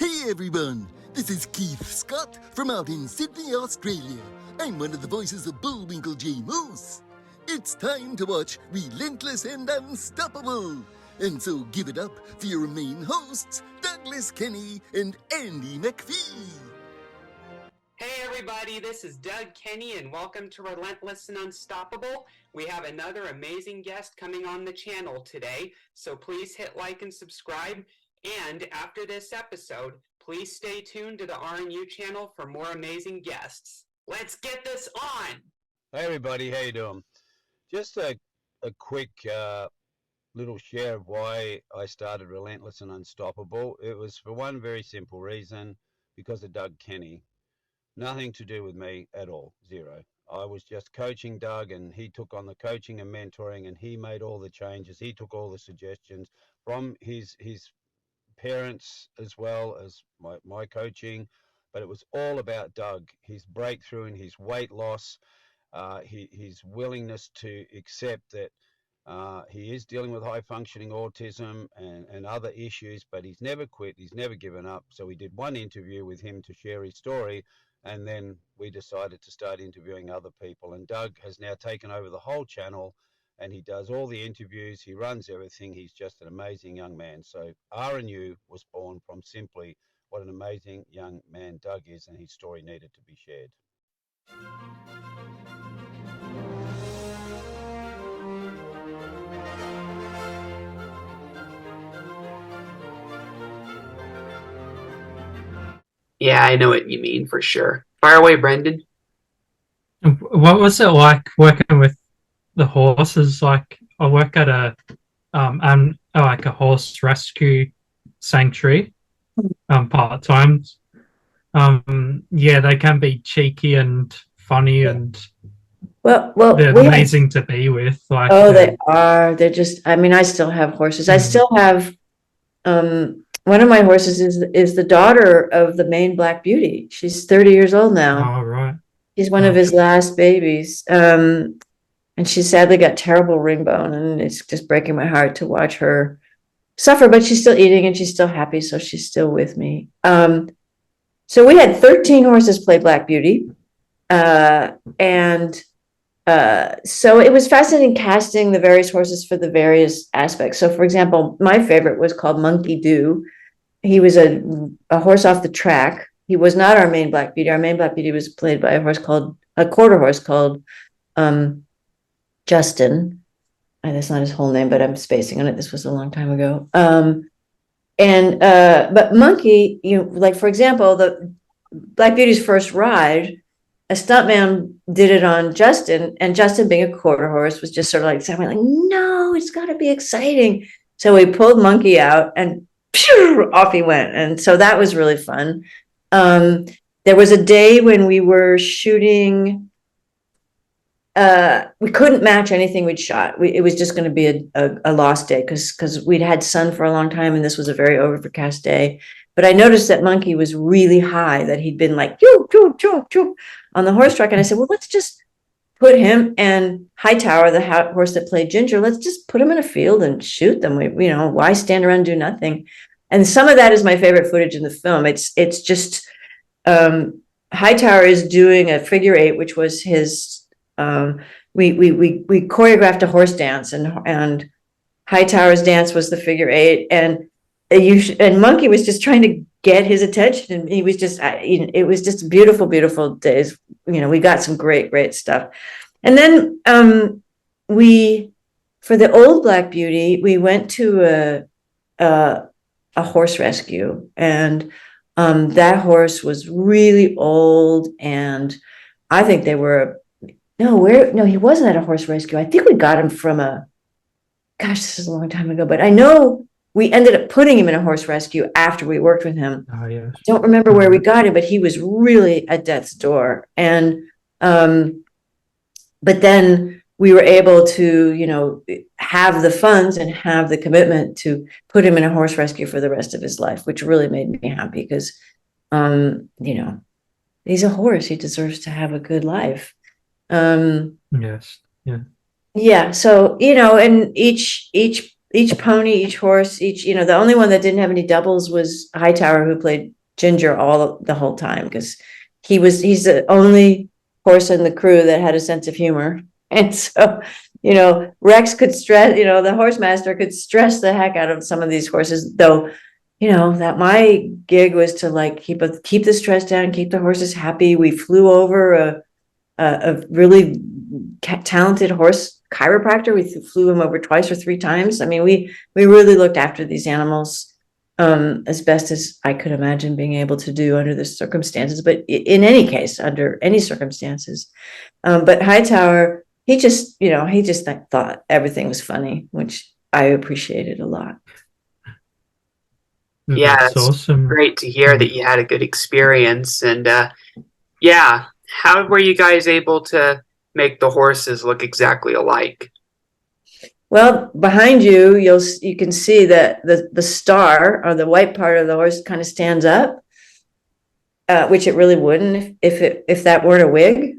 Hey everyone, this is Keith Scott from out in Sydney, Australia. I'm one of the voices of Bullwinkle J. Moose. It's time to watch Relentless and Unstoppable. And so give it up for your main hosts, Douglas Kenny and Andy McPhee. Hey everybody, this is Doug Kenny and welcome to Relentless and Unstoppable. We have another amazing guest coming on the channel today, so please hit like and subscribe. And after this episode, please stay tuned to the RNU channel for more amazing guests. Let's get this on! Hey everybody, how you doing? Just a quick little share of why I started Relentless and Unstoppable. It was for one very simple reason, because of Doug Kenny. Nothing to do with me at all, zero. I was just coaching Doug, and he took on the coaching and mentoring, and he made all the changes. He took all the suggestions from his parents as well as my coaching, but it was all about Doug, his breakthrough and his weight loss, his willingness to accept that he is dealing with high functioning autism and other issues, but he's never quit, he's never given up. So we did one interview with him to share his story, and then we decided to start interviewing other people. And Doug has now taken over the whole channel, and he does all the interviews, he runs everything. He's just an amazing young man. So RNU was born from simply what an amazing young man Doug is, and his story needed to be shared. Yeah, I know what you mean for sure. Fire away, Brendan. What was it like working with the horses? Like, I work at a horse rescue sanctuary part time. Yeah, they can be cheeky and funny, and well, they're amazing to be with. Like, they are. They're just. I mean, I still have horses. I still have. One of my horses is the daughter of the Maine Black Beauty. She's 30 years old now. Oh, right. She's one of his last babies. And she sadly got terrible ring bone, and it's just breaking my heart to watch her suffer, but she's still eating and she's still happy, so she's still with me. So we had 13 horses play Black Beauty. So it was fascinating casting the various horses for the various aspects. So, for example, my favorite was called Monkey Doo. He was a horse off the track. He was not our Maine Black Beauty. Our Maine Black Beauty was played by a quarter horse called Justin. That's not his whole name, but I'm spacing on it. This was a long time ago. But Monkey, like, for example, the Black Beauty's first ride, a stuntman did it on Justin, and Justin, being a quarter horse, was just sort of like, no, it's got to be exciting. So we pulled Monkey out, and off he went. And so that was really fun. There was a day when we were shooting. We couldn't match anything we'd shot. It was just going to be a lost day because we'd had sun for a long time, and this was a very overcast day. But I noticed that Monkey was really high, that he'd been like, choop, choop, choop, choop, on the horse track. And I said, well, let's just put him and Hightower, the horse that played Ginger, let's just put him in a field and shoot them. Why stand around and do nothing? And some of that is my favorite footage in the film. It's just Hightower is doing a figure eight, which was his. We choreographed a horse dance, and Hightower's dance was the figure eight, and Monkey was just trying to get his attention, and he was just, it was just beautiful, beautiful days. We got some great stuff. And then for the old Black Beauty, we went to a horse rescue, and that horse was really old, and I think they were he wasn't at a horse rescue. I think we got him from this is a long time ago, but I know we ended up putting him in a horse rescue after we worked with him. Oh, yes. I don't remember where we got him, but he was really at death's door. And, but then we were able to, have the funds and have the commitment to put him in a horse rescue for the rest of his life, which really made me happy because, he's a horse. He deserves to have a good life. Yes. Yeah. Yeah. So, and each each pony, each horse, the only one that didn't have any doubles was Hightower, who played Ginger the whole time, because he's the only horse in the crew that had a sense of humor. And so, Rex could stress, the horse master could stress the heck out of some of these horses, though, that my gig was to like keep the stress down, keep the horses happy. We flew over a really talented horse chiropractor. We flew him over twice or three times. I mean, we really looked after these animals as best as I could imagine being able to do under the circumstances. But in any case, under any circumstances, but Hightower, he just thought everything was funny, which I appreciated a lot. Yeah, That's it's awesome. great to hear that you had a good experience. And yeah, how were you guys able to make the horses look exactly alike? Well, behind you, you can see that the star, or the white part of the horse, kind of stands up, which it really wouldn't if that weren't a wig.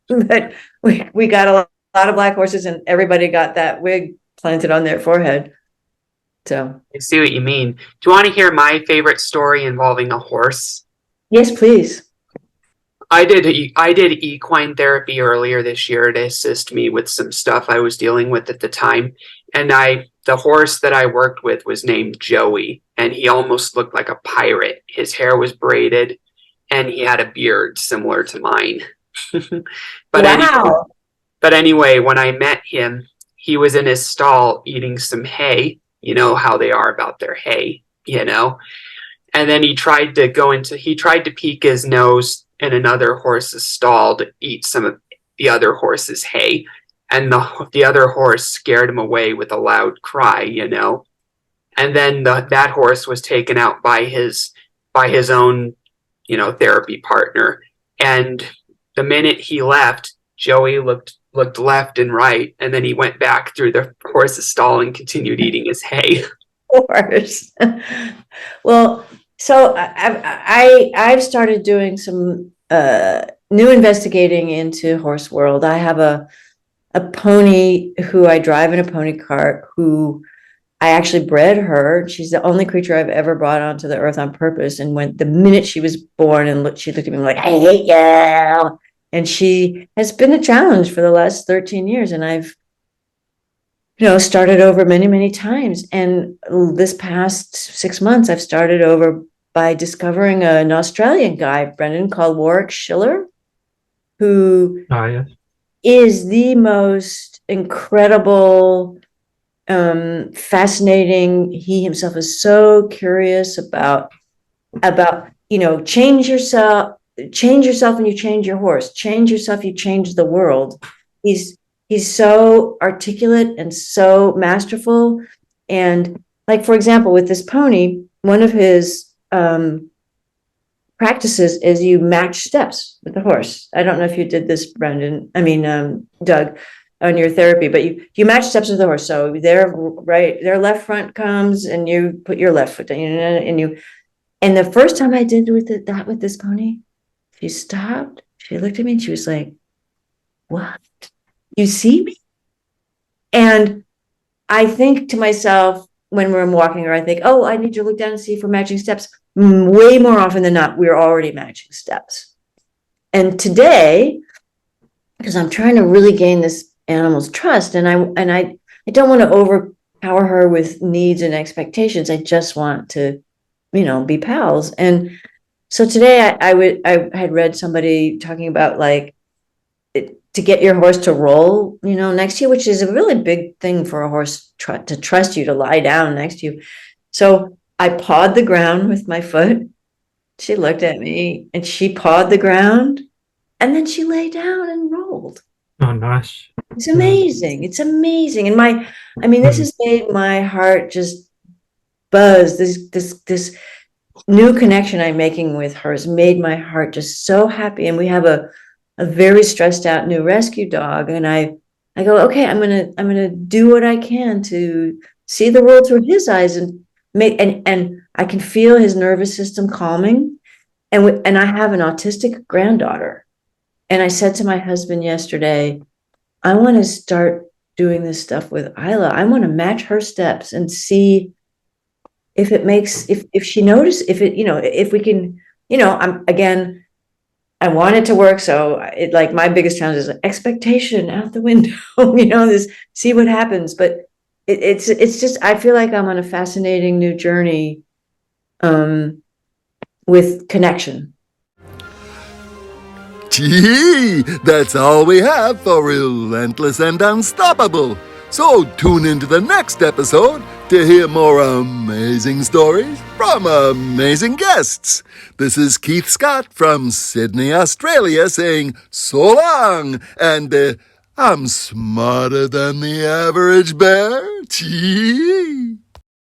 But we got a lot of black horses, and everybody got that wig planted on their forehead. So I see what you mean. Do you want to hear my favorite story involving a horse? yes, please. I did equine therapy earlier this year to assist me with some stuff I was dealing with at the time. And the horse that I worked with was named Joey, and he almost looked like a pirate. His hair was braided, and he had a beard similar to mine. Wow. But anyway, when I met him, he was in his stall eating some hay. You know how they are about their hay, And then he tried to peek his nose in another horse's stall to eat some of the other horse's hay. And the other horse scared him away with a loud cry, And then that horse was taken out by his own, therapy partner. And the minute he left, Joey looked left and right, and then he went back through the horse's stall and continued eating his hay. Of course. Well, so I've started doing some new investigating into horse world. I have a pony who I drive in a pony cart, who I actually bred her. She's the only creature I've ever brought onto the earth on purpose. And the minute she was born, and she looked at me like, I hate you. And she has been a challenge for the last 13 years. And I've, started over many, many times. And this past 6 months, I've started over by discovering an Australian guy, Brendan, called Warwick Schiller, who is the most incredible, fascinating. He himself is so curious about, change yourself and you change your horse, change yourself, you change the world. He's so articulate and so masterful. And like, for example, with this pony, one of his practices is you match steps with the horse. I don't know if you did this, Doug, on your therapy, but you match steps with the horse. So their left front comes, and you put your left foot down, and the first time I did that with this pony, she stopped, she looked at me, and she was like, what? You see me? And I think to myself, when I'm walking her, I think, oh, I need to look down and see if we're matching steps. Way more often than not, we're already matching steps. And today, because I'm trying to really gain this animal's trust, and I don't want to overpower her with needs and expectations. I just want to, be pals. And so today I had read somebody talking about like to get your horse to roll, next to you, which is a really big thing for a horse to trust you, to lie down next to you. So I pawed the ground with my foot. She looked at me and she pawed the ground, and then she lay down and rolled. Oh, nice. It's amazing. It's amazing. And this has made my heart just buzz. This new connection I'm making with her has made my heart just so happy. And we have a very stressed out new rescue dog. And I go, okay, I'm gonna do what I can to see the world through his eyes and and I can feel his nervous system calming. And I have an autistic granddaughter. And I said to my husband yesterday, I want to start doing this stuff with Isla. I want to match her steps and see if it makes, if she notices, if it, if we can, I want it to work. So it, like, my biggest challenge is expectation out the window, this, see what happens. But it's just, I feel like I'm on a fascinating new journey, with connection. Gee, that's all we have for Relentless and Unstoppable. So tune into the next episode to hear more amazing stories from amazing guests. This is Keith Scott from Sydney, Australia, saying so long, and I'm smarter than the average bear. Gee.